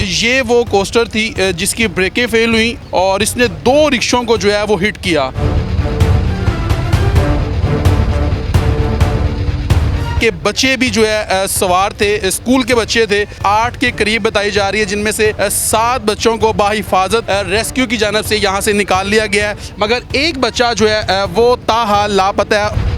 ये वो कोस्टर थी जिसकी ब्रेकें फेल हुई और इसने 2 रिक्शों को जो है वो हिट किया। के बच्चे भी जो है सवार थे, स्कूल के बच्चे थे, 8 के करीब बताई जा रही है, जिनमें से 7 बच्चों को बाहिफाजत रेस्क्यू की जानब से यहाँ से निकाल लिया गया है, मगर एक बच्चा जो है वो ताहाल लापता है।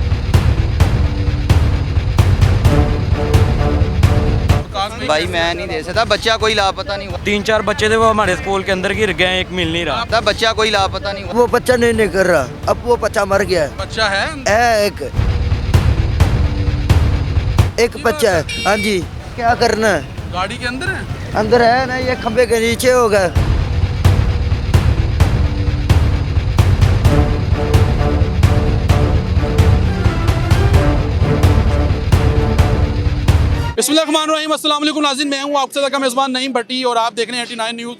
भाई मैं नहीं दे सकता, बच्चा कोई लापता नहीं हुआ। 3-4 बच्चे थे वो हमारे स्कूल के अंदर गिर गए, एक मिल नहीं रहा था, बच्चा कोई लापता नहीं हुआ। वो बच्चा नहीं कर रहा, अब वो बच्चा मर गया है। बच्चा है एक बच्चा है। हाँ जी, क्या करना है? गाड़ी के अंदर है, अंदर है ना, ये खंबे के नीचे होगा। बिस्मिल्लाहिर्रहमानिर्रहीम, अस्सलाम वालेकुम नाज़रीन, मैं हूँ आपके साथ का मेज़बान नईम भट्टी और आप देख रहे हैं 89 न्यूज़।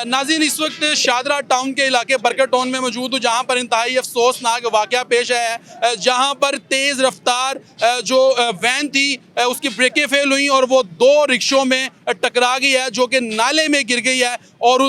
नाज़रीन, इस वक्त शादरा टाउन के इलाके बरकर टाउन में मौजूद हूँ, जहाँ पर इंतहाई अफसोसनाक वाक़या पेश आया है, जहाँ पर तेज़ रफ्तार जो वैन थी उसकी ब्रेकें फेल हुई और वो 2 रिक्शों में टकरा गई है, जो कि नाले में गिर गई है और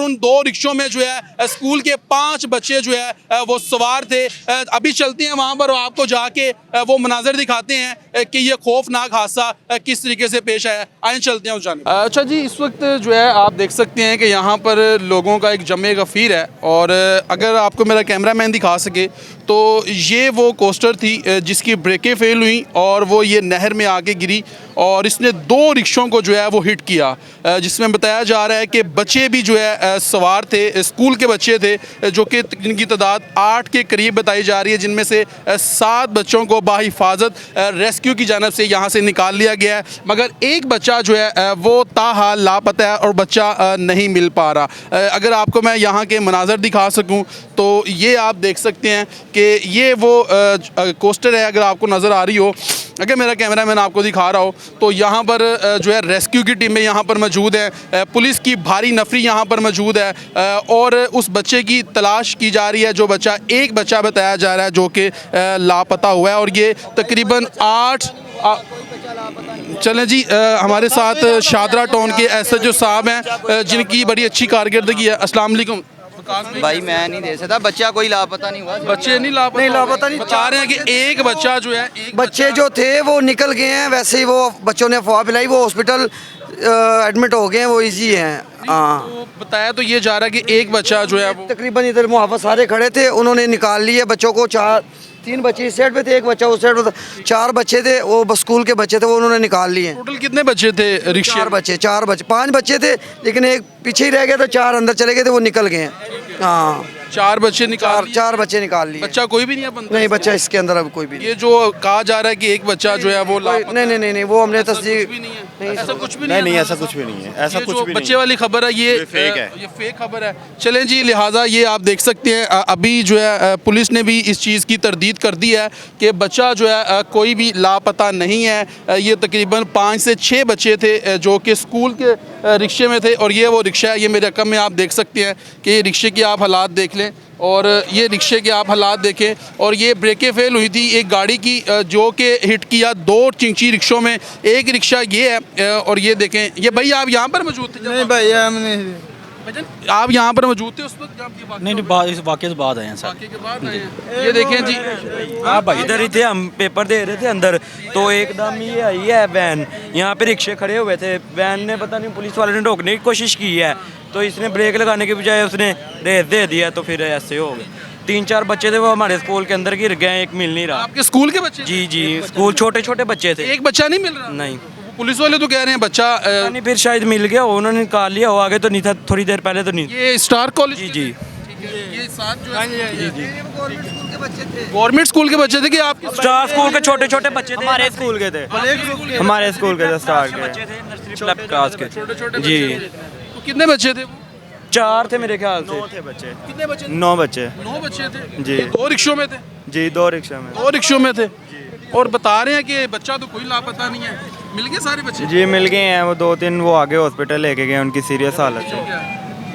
उन 2 रिक्शों में जो है स्कूल के 5 बच्चे जो है वो सवार थे। अभी चलते हैं वहाँ पर और आपको जाके वो मनाजर दिखाते हैं कि ये खौफनाक हादसा किस तरीके से पेश आया। आए चलते हैं उस जानिब। अच्छा जी, इस वक्त जो है आप देख सकते हैं कि यहाँ पर लोगों का एक जमे गफ़ीर है और अगर आपको मेरा कैमरा मैन दिखा सके तो ये वो कोस्टर थी जिसकी ब्रेकें फेल हुई और वो ये नहर में आके गिरी और इसने 2 रिक्शों को जो है वो हिट किया, जिसमें बताया जा रहा है कि बच्चे भी जो है सवार थे, स्कूल के बच्चे थे, जो कि जिनकी तादाद 8 के करीब बताई जा रही है, जिनमें से 7 बच्चों को बाहिफाजत रेस्क्यू की जानब से यहाँ से निकाल लिया गया है, मगर एक बच्चा जो है वो ताहाल लापता है और बच्चा नहीं मिल पा रहा। अगर आपको मैं यहाँ के मनाजर दिखा सकूँ तो ये आप देख सकते हैं कि ये वो कोस्टर है, अगर आपको नज़र आ रही हो, अगर मेरा कैमरा मैन आपको दिखा रहा हो तो यहाँ पर जो है रेस्क्यू की टीमें यहाँ पर मौजूद है, पुलिस की भारी नफरी यहाँ पर मौजूद है और उस बच्चे की तलाश की जा रही है। जो बच्चा, एक बच्चा बताया जा रहा है जो कि लापता हुआ है और ये तकरीबन 8 चलें जी, हमारे साथ शादरा टाउन के SHO साहब हैं जिनकी बड़ी अच्छी कारकर्दगी है। अस्सलाम वालेकुम। भाई मैं नहीं दे सकता, बच्चा कोई लापता नहीं हुआ। बच्चे नहीं लापता नहीं, बता रहे हैं कि एक बच्चा जो है, बच्चे जो थे वो निकल गए हैं, वैसे ही वो बच्चों ने अफवाह फैलाई, वो हॉस्पिटल एडमिट हो गए हैं, वो इजी हैं। तो बताया तो ये जा रहा है कि एक बच्चा जो है वो तकरीबन इधर मुहाफ़िज़ सारे खड़े थे, उन्होंने निकाल लिए बच्चों को। 3 बच्चे इस साइड पे थे, एक बच्चा उस साइड पे था, 4 बच्चे थे, वो स्कूल के बच्चे थे, वो उन्होंने निकाल लिए। टोटल कितने बच्चे थे रिक्शे? 4 बच्चे 5 बच्चे थे, लेकिन एक पीछे ही रह गया था, 4 अंदर चले गए थे, वो निकल गए हैं। हाँ, 4 बच्चे निकाल 4 बच्चे निकाल लिए। बच्चा कोई भी नहीं है? नहीं, बच्चा इसके अंदर अब कोई भी नहीं। ये जो कहा जा रहा है कि एक बच्चा जो है वो नहीं, वो हमने तस्दीक नहीं, ऐसा कुछ भी नहीं, ऐसा कुछ भी नहीं है, ऐसा कुछ भी नहीं। बच्चे वाली खबर है ये फेक है, ये फेक खबर है। चलें जी, लिहाजा ये आप देख सकते हैं अभी जो है पुलिस ने भी इस चीज़ की तरदीद कर दी है कि बच्चा जो है कोई भी लापता नहीं है। ये तकरीबन 5 से 6 बच्चे थे जो कि स्कूल के रिक्शे में थे और ये वो रिक्शा है, ये मेरे रकम में आप देख सकते हैं कि ये रिक्शे की आप हालात देख लें और ये रिक्शे के आप हालात देखें और ये ब्रेकें फेल हुई थी एक गाड़ी की जो कि हिट किया 2 चिंची रिक्शों में। एक रिक्शा ये है और ये देखें, ये भाई आप यहाँ पर मौजूद थे? नहीं भाई, हमने आप यहाँ पर मौजूद थे उस वक्त? नहीं, इस वाक़े से बाद आए हैं सर। ये देखें जी, हाँ भाई, इधर ही थे, हम पेपर दे रहे थे अंदर, तो एकदम ये आई है वैन, यहाँ पे रिक्शे खड़े हुए थे, वैन ने पता नहीं पुलिस वाले ने रोकने की कोशिश की है, तो इसने ब्रेक लगाने के बजाय उसने रेस दे दिया, तो फिर ऐसे हो गए। 3-4 बच्चे थे वो हमारे स्कूल के अंदर गिर गए, एक मिल नहीं रहा। आपके स्कूल के बच्चे? जी, स्कूल छोटे बच्चे थे। एक बच्चा नहीं मिल रहा? नहीं, पुलिस वाले तो कह रहे हैं बच्चा नहीं, फिर शायद मिल गया, उन्होंने निकाल लिया, वो आगे तो नहीं था, थोड़ी देर पहले तो नहीं। ये स्टार कॉलेज? जी, ये साथ जो है गवर्नमेंट स्कूल के बच्चे थे कि आप? स्टार स्कूल के छोटे बच्चे थे, हमारे स्कूल के थे, हमारे स्कूल के थे, स्टार के बच्चे थे, नर्सरी क्लास के छोटे जी। तो कितने बच्चे थे? 4 थे मेरे ख्याल से। 9 थे बच्चे। कितने बच्चे? 9 बच्चे 9 बच्चे थे जी। 2 रिक्शों में थे? जी, 2 रिक्शा में। 2 रिक्शों में थे और बता रहे हैं कि बच्चा तो कोई लापता नहीं है। मिल गए सारे बच्चे? जी मिल गए हैं, वो 2-3 वो आगे हॉस्पिटल लेके गए, उनकी सीरियस हालत है।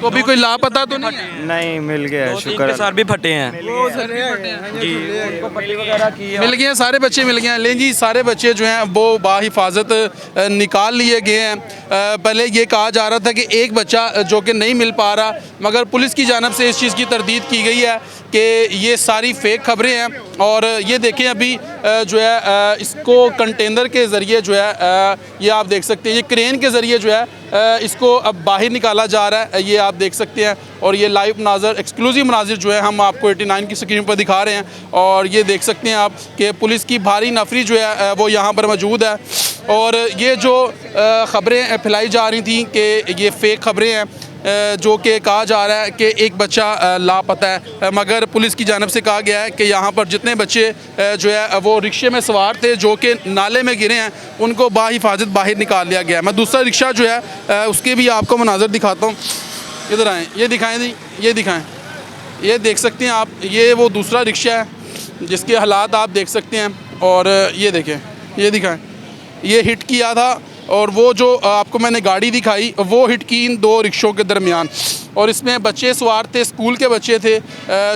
तो अभी कोई लापता तो नहीं है? नहीं मिल गया है, 2-3 शुक्र के है। साथ भी फटे हैं जी, उनको पट्टी वगैरह की है। मिल गए हैं, सारे बच्चे मिल गए हैं। लें जी, सारे बच्चे जो हैं वो बाहिफाजत निकाल लिए गए हैं। पहले ये कहा जा रहा था कि एक बच्चा जो कि नहीं मिल पा रहा, मगर पुलिस की जानब से इस चीज़ की तरदीद की गई है कि ये सारी फेक खबरें हैं। और ये देखें अभी जो है इसको कंटेनर के ज़रिए जो है ये आप देख सकते हैं, ये क्रेन के ज़रिए जो है इसको अब बाहर निकाला जा रहा है, ये आप देख सकते हैं। और ये लाइव मनाज़र, एक्सक्लूसिव मनाज़र जो है हम आपको 89 की स्क्रीन पर दिखा रहे हैं। और ये देख सकते हैं आप कि पुलिस की भारी नफरी जो है वो यहाँ पर मौजूद है। और ये जो ख़बरें फैलाई जा रही थी कि ये फ़ेक खबरें हैं, जो कि कहा जा रहा है कि एक बच्चा लापता है, मगर पुलिस की जानब से कहा गया है कि यहाँ पर जितने बच्चे जो है वो रिक्शे में सवार थे जो कि नाले में गिरे हैं, उनको बाहिफाजत बाहर निकाल लिया गया है। मैं दूसरा रिक्शा जो है उसके भी आपको मनाज़र दिखाता हूँ। इधर आएँ, ये दिखाएँ जी, ये दिखाएँ, ये देख सकते हैं आप, ये वो दूसरा रिक्शा है जिसके हालात आप देख सकते हैं। और ये देखें, ये दिखाएँ, ये हिट किया था और वो जो आपको मैंने गाड़ी दिखाई वो हिट की इन दो रिक्शों के दरमियान। और इसमें बच्चे सवार थे, स्कूल के बच्चे थे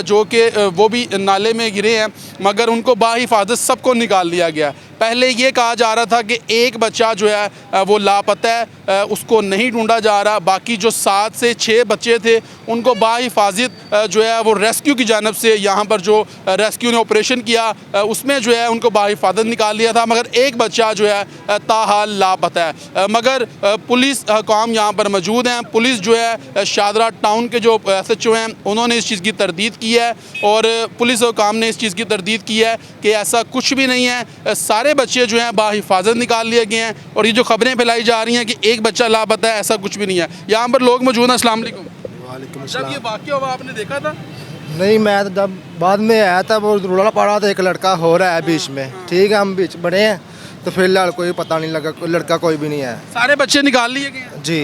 जो कि वो भी नाले में गिरे हैं, मगर उनको बाहिफाजत सबको निकाल लिया गया। पहले ये कहा जा रहा था कि एक बच्चा जो है वो लापता है, उसको नहीं ढूंढा जा रहा। बाकी जो 7 से 6 बच्चे थे उनको बाहिफाजत जो है वो रेस्क्यू की जानब से, यहाँ पर जो रेस्क्यू ने ऑपरेशन किया उसमें जो है उनको बाहिफाजत निकाल लिया था, मगर एक बच्चा जो है ताहाल लापता है। मगर पुलिस काम यहाँ पर मौजूद हैं। पुलिस जो है शादरा टाउन के जो SHO हैं उन्होंने इस चीज़ की तरदीद की है और पुलिस काम ने इस चीज़ की तरदीद की है कि ऐसा कुछ भी नहीं है, सारे बच्चे जो हैं बाहिफाजत निकाल लिए गए हैं। और ये जो खबरें फैलाई जा रही हैं कि एक बच्चा लापता है, ऐसा कुछ भी नहीं है। यहाँ पर लोग मौजूद हैं। अस्सलाम वालेकुम। वालेकुम जब ये वाक़या हुआ आपने देखा था? नहीं, मैं तो जब बाद में आया था वो रोला पड़ा था, एक लड़का हो रहा है बीच में, ठीक है, हम बीच बड़े हैं तो फिलहाल कोई पता नहीं लगा, कोई लड़का कोई भी नहीं है सारे बच्चे निकाल लिए गए हैं? जी।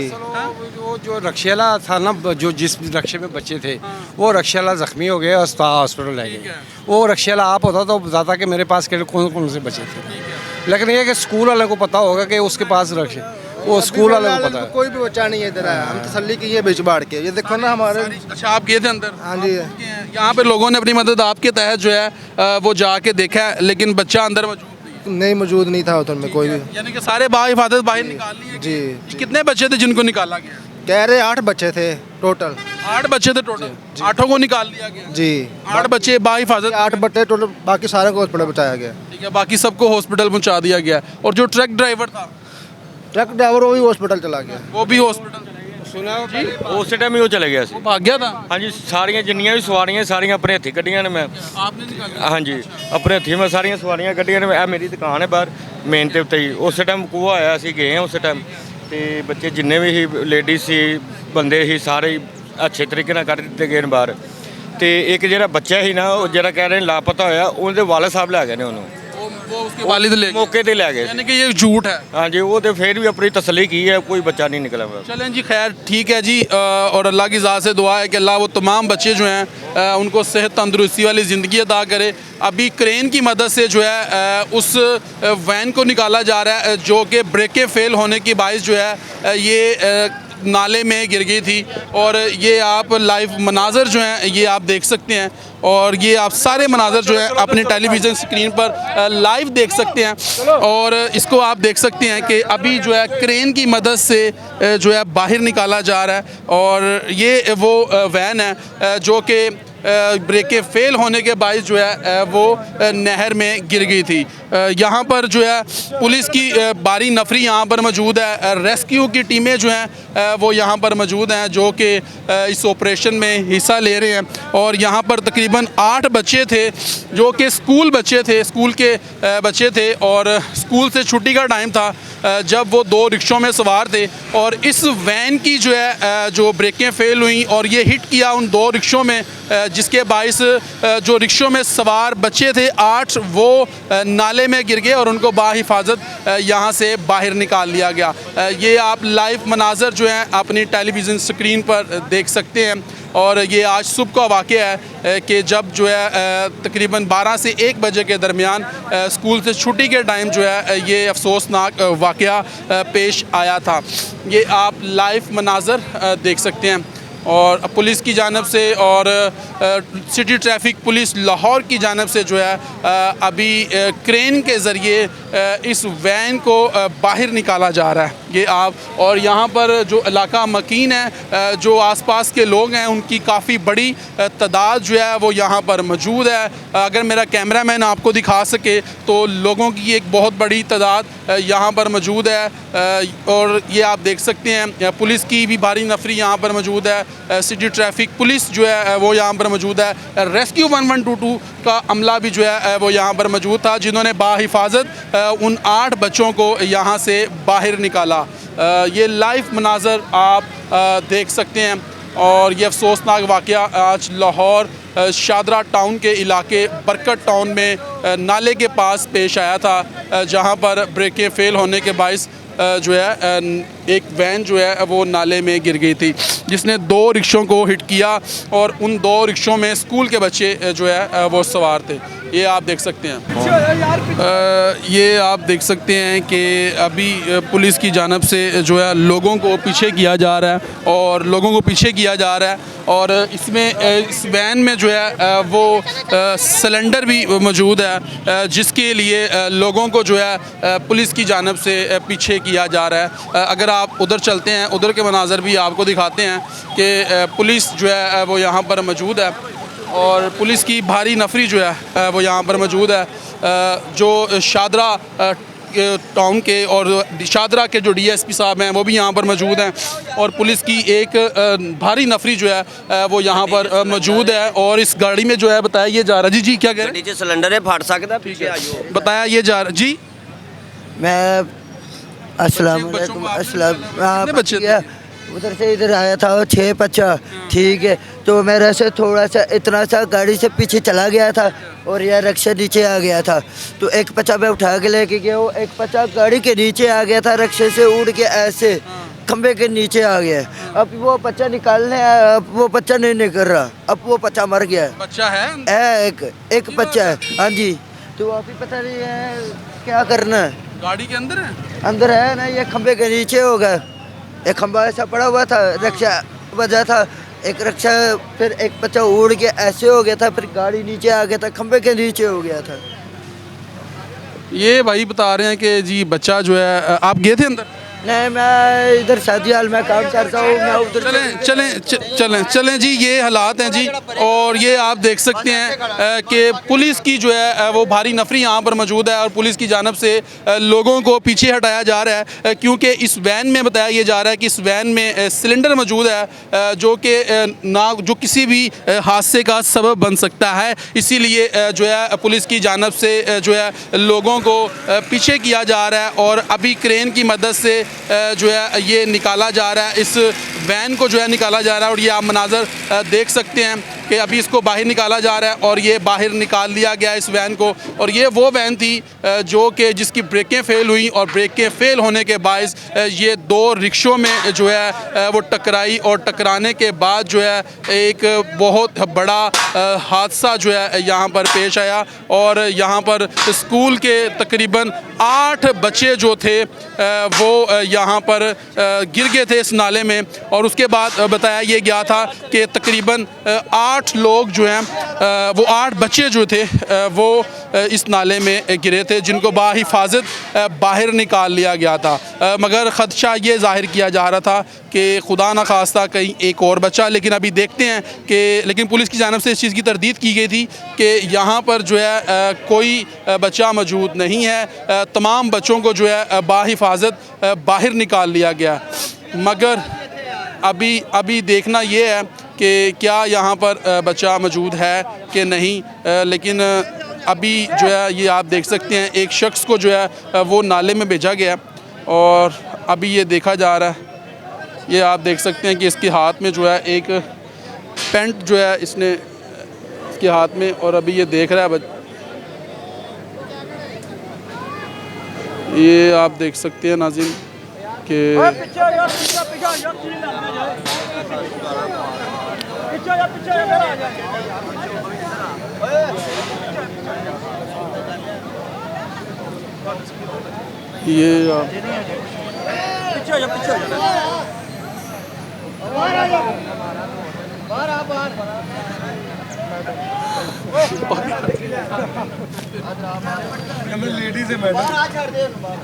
वो जो रक्षेला था ना, जो जिस रक्षे में बच्चे थे वो रक्षेला जख्मी हो गया, हॉस्पिटल ले गए। वो रक्षेला आप होता तो ज़्यादा कि मेरे पास के कौन कौन से बच्चे थे, लेकिन ये कि स्कूल वाले को पता होगा कि उसके पास रक्षे, वो स्कूल वाले को पता है। कोई भी बच्चा नहीं है इधर आया, हम तसल्ली की है बीच बाढ़ के, ये देखो ना हमारे। अच्छा, आप गए थे अंदर? हाँ जी। यहाँ पे लोगों ने अपनी मदद आपके तहत जो है वो जाके देखा है, लेकिन बच्चा अंदर मौजूद नहीं, मौजूद नहीं था उधर में कोई भी। यानी कि सारे बाहिफाजत बाहर निकाल लिए जी, गए। कितने बच्चे थे जिनको निकाला गया? कह रहे 8 बच्चे थे टोटल। 8 बच्चे थे टोटल, 8 को निकाल लिया गया जी। 8 बच्चे बाहिफाजत, 8 बच्चे टोटल, बाकी सारे को हॉस्पिटल पहुँचाया गया। ठीक है, बाकी सबको हॉस्पिटल पहुंचा दिया गया। और जो ट्रक ड्राइवर था, ट्रक ड्राइवर वो भी हॉस्पिटल चला गया। वो भी हॉस्पिटल सुना उस टाइम ही वो चले गया वो भाग गया था। हाँ जी, सारियां जिन्नियां भी सवारियां सारियां अपने हत्थी कड्डियां ने मैं। आपने निकाला? हाँ जी, अपने हत्थी मैं सारियां सवारियां कड्डियां ने। मेरी दुकान है बाहर मेन ते उत्ते ही। उस टाइम कुआ आया, ਅਸੀਂ ਗਏ ਹਾਂ ਉਸ ਟਾਈਮ ਤੇ ਬੱਚੇ ਜਿੰਨੇ ਵੀ ਸੀ, ਲੇਡੀਜ਼ ਸੀ, ਬੰਦੇ ਸੀ, ਸਾਰੇ ਅੱਛੇ ਤਰੀਕੇ ਨਾਲ ਕੱਢ ਦਿੱਤੇ ਗਏ ਨੇ ਬਾਹਰ। ਤੇ ਇੱਕ ਜਿਹੜਾ ਬੱਚਾ ਸੀ ਨਾ, ਉਹ ਜਿਹੜਾ ਕਹਿ ਰਹੇ ਲਾਪਤਾ ਹੋਇਆ, ਉਹਦੇ ਵਾਲਦ ਸਾਹਿਬ ਲੈ ਗਏ ਨੇ ਉਹਨੂੰ, वो उसके वालिद ले गए। ਮੌਕੇ ਤੇ ਲੈ ਗਏ। यानी कि ये झूठ है। हाँ जी, वो तो फिर भी अपनी तसल्ली की है, कोई बच्चा नहीं निकला हुआ। चलें जी, खैर ठीक है जी। और अल्लाह की ज़ात से दुआ है कि अल्लाह वो तमाम बच्चे जो हैं उनको सेहत तंदुरुस्ती वाली ज़िंदगी अता करे। अभी क्रेन की मदद से जो है उस वैन को निकाला जा रहा है जो कि ब्रेकें फ़ेल होने की बाइस जो है ये नाले में गिर गई थी। और ये आप लाइव मनाज़र जो हैं ये आप देख सकते हैं। और ये आप सारे मनाज़र जो है अपनी टेलीविज़न स्क्रीन पर लाइव देख सकते हैं। और इसको आप देख सकते हैं कि अभी जो है क्रेन की मदद से जो है बाहर निकाला जा रहा है। और ये वो वैन है जो कि ब्रेकें फ़ेल होने के बायस जो है वो नहर में गिर गई थी। यहाँ पर जो है पुलिस की भारी नफरी यहाँ पर मौजूद है। रेस्क्यू की टीमें जो हैं वो यहाँ पर मौजूद हैं जो कि इस ऑपरेशन में हिस्सा ले रहे हैं। और यहाँ पर तकरीबन 8 बच्चे थे जो कि स्कूल बच्चे थे, स्कूल के बच्चे थे। और स्कूल से छुट्टी का टाइम था जब वो 2 रिक्शों में सवार थे और इस वैन की जो है जो ब्रेकें फ़ेल हुई और ये हिट किया उन 2 रिक्शों में, जिसके बाइस जो रिक्शों में सवार बच्चे थे 8 वो नाले में गिर गए और उनको बाहिफाजत यहाँ से बाहर निकाल लिया गया। ये आप लाइव मनाज़र जो हैं अपनी टेलीविज़न स्क्रीन पर देख सकते हैं। और ये आज सुबह का वाक़या है कि जब जो है तकरीबन 12 से 1 बजे के दरमियान स्कूल से छुट्टी के टाइम जो है ये अफसोसनाक वाक़या पेश आया था। ये आप लाइव मनाज़र देख सकते हैं। और पुलिस की जानब से और सिटी ट्रैफिक पुलिस लाहौर की जानब से जो है अभी क्रेन के ज़रिए इस वैन को बाहर निकाला जा रहा है। ये आप और यहाँ पर जो इलाका मकीन है, जो आसपास के लोग हैं, उनकी काफ़ी बड़ी तादाद जो है वो यहाँ पर मौजूद है। अगर मेरा कैमरामैन आपको दिखा सके तो लोगों की एक बहुत बड़ी तादाद यहाँ पर मौजूद है और ये आप देख सकते हैं पुलिस की भी भारी नफरी यहाँ पर मौजूद है। सिटी ट्रैफिक पुलिस जो है वो यहाँ पर मौजूद है। रेस्क्यू 1122 का अमला भी जो है वो यहाँ पर मौजूद था, जिन्होंने बाहिफाजत उन 8 बच्चों को यहाँ से बाहर निकाला। ये लाइव मनाजर आप देख सकते हैं और ये अफसोसनाक वाक़या आज लाहौर शादरा टाउन के इलाके बरकत टाउन में नाले के पास पेश आया था, जहाँ पर ब्रेकें फ़ेल होने के बाइस जो है एक वैन जो है वो नाले में गिर गई थी, जिसने 2 रिक्शों को हिट किया और उन 2 रिक्शों में स्कूल के बच्चे जो है वो सवार थे। ये आप देख सकते हैं। ये आप देख सकते हैं कि अभी पुलिस की जानब से जो है लोगों को पीछे किया जा रहा है और लोगों को पीछे किया जा रहा है और इसमें इस वैन में जो है वो सिलेंडर भी मौजूद है, जिसके लिए लोगों को जो है पुलिस की जानब से पीछे किया जा रहा है। अगर आप उधर चलते हैं, उधर के मनाज़र भी आपको दिखाते हैं कि पुलिस जो है वो यहाँ पर मौजूद है और पुलिस की भारी नफरी जो है वो यहाँ पर मौजूद है। जो शादरा टाउन के और शादरा के जो डीएसपी साहब हैं वो भी यहाँ पर मौजूद हैं और पुलिस की एक भारी नफरी जो है वो यहाँ पर मौजूद है और इस गाड़ी में जो है बताया ये जा रहा। जी क्या कह रहे हैं? नीचे सिलेंडर है, फट सकता है, पीछे आइयो। बताया ये जा रहा जी। मैं अस्सलाम बच्चों वालेकुम। को आपने- अस्सलाम। कितने बच्चे थे? उधर से इधर आया था 6 बच्चा, ठीक है। तो मेरे से थोड़ा सा इतना सा गाड़ी से पीछे चला गया था और यह रिक्शा नीचे आ गया था। तो एक बच्चा मैं उठा के लेके गया, वो एक बच्चा गाड़ी के नीचे आ गया था, रिक्शे से उड़ के ऐसे खंबे के नीचे आ गया। अब वो बच्चा निकालने आया, अब वो बच्चा नहीं निकल रहा, अब वो बच्चा मर गया है। बच्चा है एक बच्चा है, हाँ जी। तो अभी पता नहीं है क्या करना है। गाड़ी के अंदर है? अंदर है ना, ये खंबे के नीचे होगा। एक खंबा ऐसा पड़ा हुआ था, रिक्शा बजा था, एक रिक्शा, फिर एक बच्चा उड़ के ऐसे हो गया था, फिर गाड़ी नीचे आ गया था, खंबे के नीचे हो गया था। ये भाई बता रहे हैं कि जी बच्चा जो है, आप गए थे अंदर? नहीं, मैं इधर शादी हाल में काम करता हूँ, मैं उधर चलें जी, ये हालात हैं जी। और ये आप देख सकते हैं कि पुलिस की जो है वो भारी नफरी यहाँ पर मौजूद है और पुलिस की जानब से लोगों को पीछे हटाया जा रहा है, क्योंकि इस वैन में बताया ये जा रहा है कि इस वैन में सिलेंडर मौजूद है जो कि जो किसी भी हादसे का सबब बन सकता है। इसीलिए जो है पुलिस की जानब से जो है लोगों को पीछे किया जा रहा है और अभी क्रेन की मदद से जो है ये निकाला जा रहा है, इस वैन को जो है निकाला जा रहा है। और ये आप मनाजर देख सकते हैं कि अभी इसको बाहर निकाला जा रहा है और ये बाहर निकाल लिया गया इस वैन को। और ये वो वैन थी जो कि जिसकी ब्रेकें फ़ेल हुई और ब्रेकें फ़ेल होने के बायस ये 2 रिक्शों में जो है वो टकराई और टकराने के बाद जो है एक बहुत बड़ा हादसा जो है यहाँ पर पेश आया और यहाँ पर स्कूल के तकरीबन 8 बच्चे जो थे वो यहाँ पर गिर गए थे इस नाले में। और उसके बाद बताया ये गया था कि तकरीबन 8 लोग जो हैं वो 8 बच्चे जो थे वो इस नाले में गिरे थे, जिनको बाहिफाजत बाहर निकाल लिया गया था। मगर ख़दशा ये ज़ाहिर किया जा रहा था कि खुदा न खास्ता कहीं एक और बच्चा, लेकिन अभी देखते हैं कि लेकिन पुलिस की जानब से इस चीज़ की तरदीद की गई थी कि यहाँ पर जो है कोई बच्चा मौजूद नहीं है, तमाम बच्चों को जो है बाहिफाजत बाहर निकाल लिया गया। मगर अभी देखना ये है कि क्या यहाँ पर बच्चा मौजूद है कि नहीं। लेकिन अभी जो है ये आप देख सकते हैं एक शख्स को जो है वो नाले में भेजा गया और अभी ये देखा जा रहा है। ये आप देख सकते हैं कि इसके हाथ में जो है एक पेंट जो है इसने इसके हाथ में, और अभी ये देख रहा है ये आप देख सकते हैं नाज़रीन कि ये